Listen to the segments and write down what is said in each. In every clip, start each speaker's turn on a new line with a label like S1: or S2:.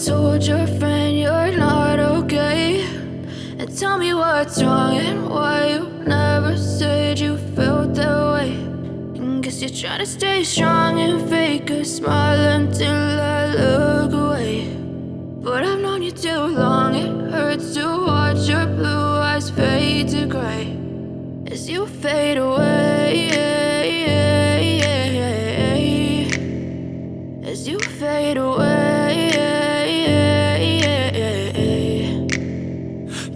S1: told your friend you're not okay, and tell me what's wrong and why you never said you felt that way. And guess you're trying to stay strong and fake a smile until I look away. But I've known you too long, it hurts to watch your blue eyes fade to gray as you fade away, as you fade away.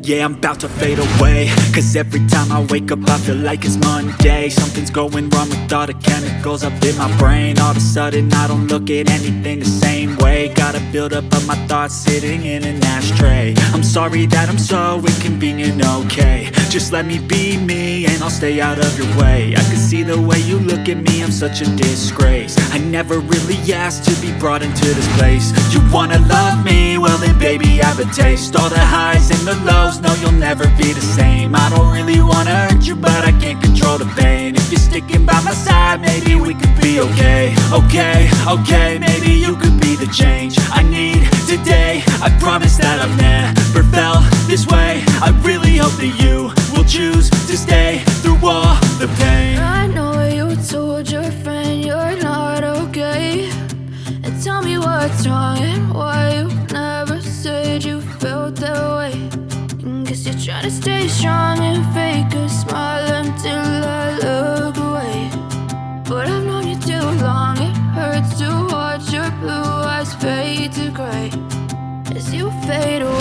S2: Yeah, I'm about to fade away, cause every time I wake up I feel like it's Monday. Something's going wrong with all the chemicals up in my brain. All of a sudden I don't look at anything the same way. Gotta build up of my thoughts sitting in an ashtray. I'm sorry that I'm so inconvenient, okay. Just let me be me and I'll stay out of your way. I can see the way you look at me, I'm such a disgrace. I never really asked to be brought into this place. You wanna love me? Well then baby I have a taste. All the highs and the lows, no you'll never be the same. I don't really wanna hurt you but I can't control the pain. If you're sticking by my side maybe we could be okay. Okay, maybe you could be the change I need today. I promise that I've never felt this way. I really hope that you will choose to stay through all the pain.
S1: I know you told your friend you're not okay, and tell me what's wrong and why you never said you felt that way. And guess you're trying to stay strong and fake a smile until I look away. But I've known you too long, it hurts to watch your blue eyes fade to gray as you fade away.